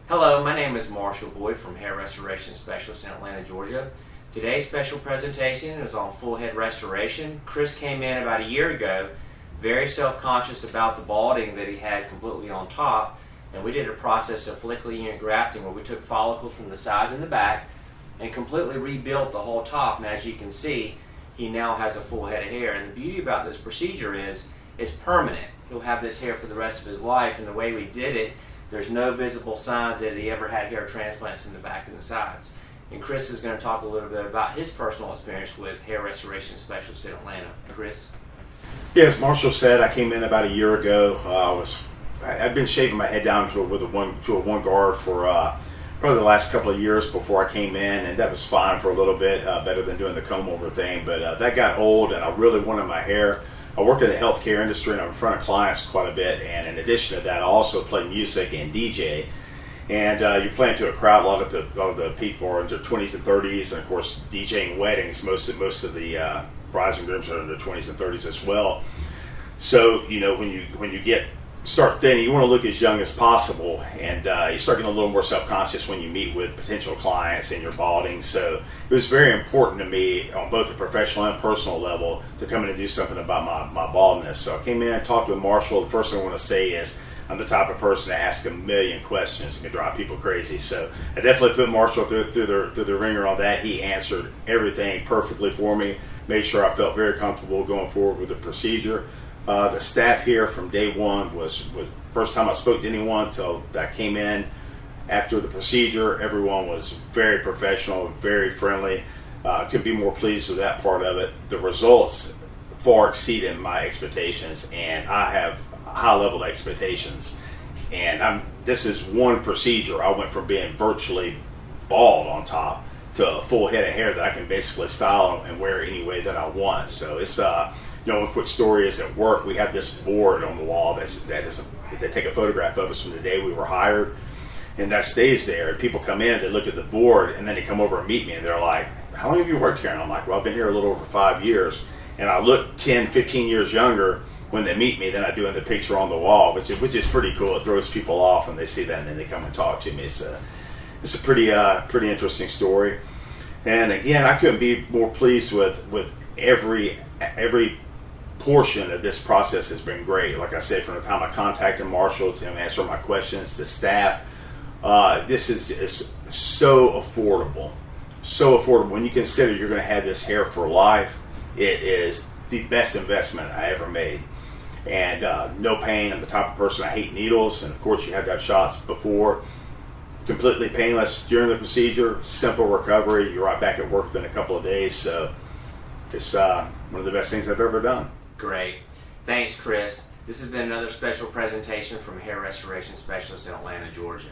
Hello, my name is Marshall Boyd from Hair Restoration Specialist in Atlanta, Georgia. Today's special presentation is on full head restoration. Chris came in about a year ago, very self-conscious about the balding that he had completely on top, and we did a process of follicular unit grafting where we took follicles from the sides and the back and completely rebuilt the whole top, and as you can see, he now has a full head of hair. And the beauty about this procedure is it's permanent. He'll have this hair for the rest of his life, and the way we did it, there's no visible signs that he ever had hair transplants in the back and the sides. And Chris is going to talk a little bit about his personal experience with hair restoration specialists in Atlanta. Chris? Yes, Marshall said I came in about a year ago. I'd been shaving my head down to a one guard for probably the last couple of years before I came in, and that was fine for a little bit, better than doing the comb over thing. But that got old, and I really wanted my hair. I work in the healthcare industry, and I'm in front of clients quite a bit. And in addition to that, I also play music and DJ. And you're playing to a crowd. A lot of the people are in their 20s and 30s, and of course, DJing weddings. Most of the brides and grooms are in their 20s and 30s as well. So you know, when you start thinning, you want to look as young as possible, and you start getting a little more self-conscious when you meet with potential clients and you're balding. So it was very important to me on both the professional and personal level to come in and do something about my baldness. So I came in and talked with Marshall. The first thing I want to say is I'm the type of person to ask a million questions and can drive people crazy. So I definitely put Marshall through the ringer on that. He answered everything perfectly for me, made sure I felt very comfortable going forward with the procedure. The staff here from day one was first time I spoke to anyone till I came in after the procedure. Everyone was very professional, very friendly. Could be more pleased with that part of it. The results far exceeded my expectations, and I have high level expectations. And this is one procedure. I went from being virtually bald on top to a full head of hair that I can basically style and wear any way that I want. So it's one quick story is at work, we have this board on the wall that they take a photograph of us from the day we were hired, and that stays there. And people come in, they look at the board, and then they come over and meet me, and they're like, how long have you worked here? And I'm like, well, I've been here a little over 5 years. And I look 10, 15 years younger when they meet me than I do in the picture on the wall, which is pretty cool. It throws people off when they see that, and then they come and talk to me. So it's a pretty interesting story. And again, I couldn't be more pleased with every portion of this process has been great. Like I said, from the time I contacted Marshall to him answering my questions, the staff, this is so affordable. So affordable. When you consider you're going to have this hair for life, it is the best investment I ever made. And no pain. I'm the type of person, I hate needles, and of course you have to have shots before. Completely painless during the procedure, simple recovery. You're right back at work within a couple of days. So it's one of the best things I've ever done. Great. Thanks, Chris. This has been another special presentation from Hair Restoration Specialist in Atlanta, Georgia.